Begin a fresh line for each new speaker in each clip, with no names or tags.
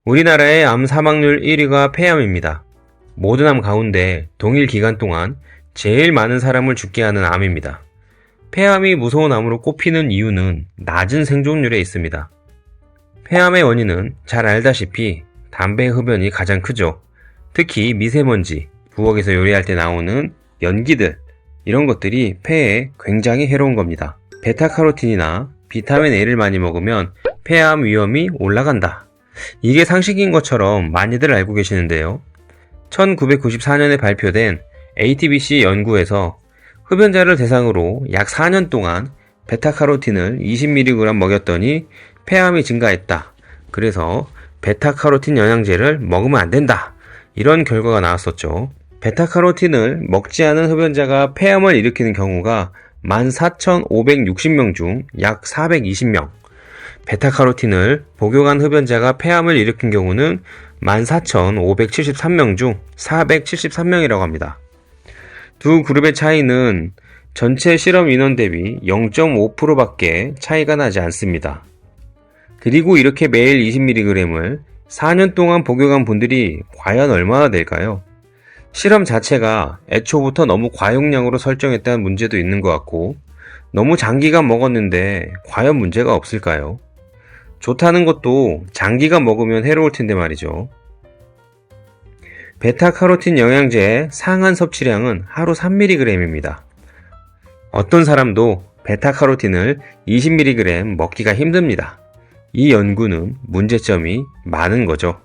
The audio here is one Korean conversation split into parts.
우리나라의 암 사망률 1위가 폐암입니다. 모든 암 가운데 동일 기간 동안 제일 많은 사람을 죽게 하는 암입니다. 폐암이 무서운 암으로 꼽히는 이유는 낮은 생존율에 있습니다. 폐암의 원인은 잘 알다시피 담배 흡연이 가장 크죠. 특히 미세먼지, 부엌에서 요리할 때 나오는 연기들, 이런 것들이 폐에 굉장히 해로운 겁니다. 베타카로틴이나 비타민 A를 많이 먹으면 폐암 위험이 올라간다. 이게 상식인 것처럼 많이들 알고 계시는데요. 1994년에 발표된 ATBC 연구에서 흡연자를 대상으로 약 4년 동안 베타카로틴을 20mg 먹였더니 폐암이 증가했다. 그래서 베타카로틴 영양제를 먹으면 안 된다. 이런 결과가 나왔었죠. 베타카로틴을 먹지 않은 흡연자가 폐암을 일으키는 경우가 14,560명 중 약 420명, 베타카로틴을 복용한 흡연자가 폐암을 일으킨 경우는 14,573명 중 473명이라고 합니다. 두 그룹의 차이는 전체 실험 인원 대비 0.5%밖에 차이가 나지 않습니다. 그리고 이렇게 매일 20mg을 4년 동안 복용한 분들이 과연 얼마나 될까요? 실험 자체가 애초부터 너무 과용량으로 설정했다는 문제도 있는 것 같고, 너무 장기간 먹었는데 과연 문제가 없을까요? 좋다는 것도 장기간 먹으면 해로울 텐데 말이죠. 베타카로틴 영양제의 상한 섭취량은 하루 3mg입니다. 어떤 사람도 베타카로틴을 20mg 먹기가 힘듭니다. 이 연구는 문제점이 많은 거죠.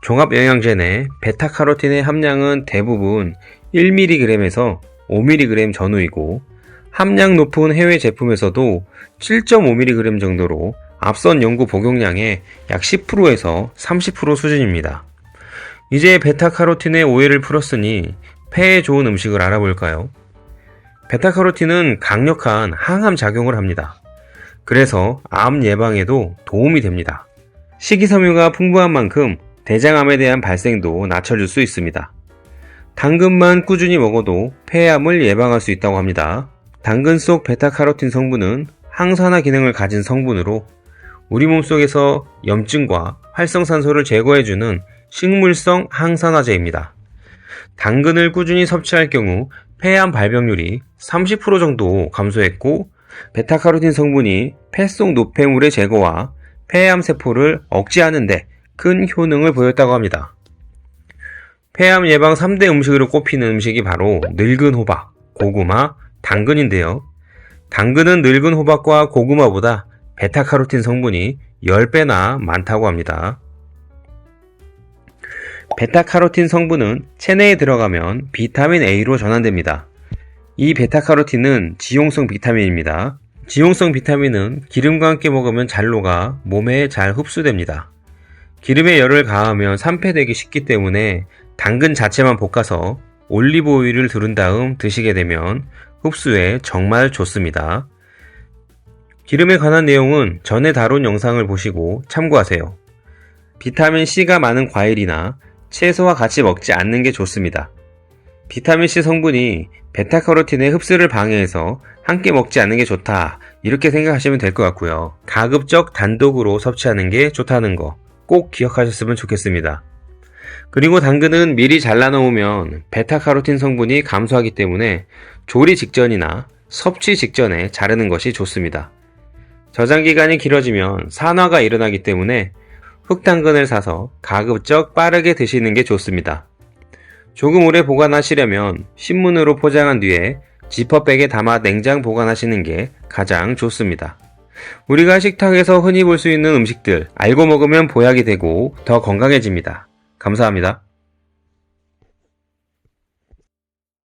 종합영양제 내 베타카로틴의 함량은 대부분 1mg에서 5mg 전후이고, 함량 높은 해외 제품에서도 7.5mg 정도로 앞선 연구 복용량의 약 10%에서 30% 수준입니다. 이제 베타카로틴의 오해를 풀었으니 폐에 좋은 음식을 알아볼까요? 베타카로틴은 강력한 항암 작용을 합니다. 그래서 암 예방에도 도움이 됩니다. 식이섬유가 풍부한 만큼 대장암에 대한 발생도 낮춰줄 수 있습니다. 당근만 꾸준히 먹어도 폐암을 예방할 수 있다고 합니다. 당근 속 베타카로틴 성분은 항산화 기능을 가진 성분으로 우리 몸속에서 염증과 활성산소를 제거해주는 식물성 항산화제입니다. 당근을 꾸준히 섭취할 경우 폐암 발병률이 30% 정도 감소했고, 베타카로틴 성분이 폐 속 노폐물의 제거와 폐암 세포를 억제하는 데 큰 효능을 보였다고 합니다. 폐암 예방 3대 음식으로 꼽히는 음식이 바로 늙은 호박, 고구마, 당근인데요. 당근은 늙은 호박과 고구마보다 베타카로틴 성분이 10배나 많다고 합니다. 베타카로틴 성분은 체내에 들어가면 비타민 A로 전환됩니다. 이 베타카로틴은 지용성 비타민입니다. 지용성 비타민은 기름과 함께 먹으면 잘 녹아 몸에 잘 흡수됩니다. 기름에 열을 가하면 산패되기 쉽기 때문에 당근 자체만 볶아서 올리브 오일을 두른 다음 드시게 되면 흡수에 정말 좋습니다. 기름에 관한 내용은 전에 다룬 영상을 보시고 참고하세요. 비타민C가 많은 과일이나 채소와 같이 먹지 않는 게 좋습니다. 비타민C 성분이 베타카로틴의 흡수를 방해해서 함께 먹지 않는 게 좋다, 이렇게 생각하시면 될 것 같고요. 가급적 단독으로 섭취하는 게 좋다는 거 꼭 기억하셨으면 좋겠습니다. 그리고 당근은 미리 잘라 놓으면 베타카로틴 성분이 감소하기 때문에 조리 직전이나 섭취 직전에 자르는 것이 좋습니다. 저장 기간이 길어지면 산화가 일어나기 때문에 흑당근을 사서 가급적 빠르게 드시는 게 좋습니다. 조금 오래 보관하시려면 신문으로 포장한 뒤에 지퍼백에 담아 냉장 보관하시는 게 가장 좋습니다. 우리가 식탁에서 흔히 볼 수 있는 음식들, 알고 먹으면 보약이 되고 더 건강해집니다. 감사합니다.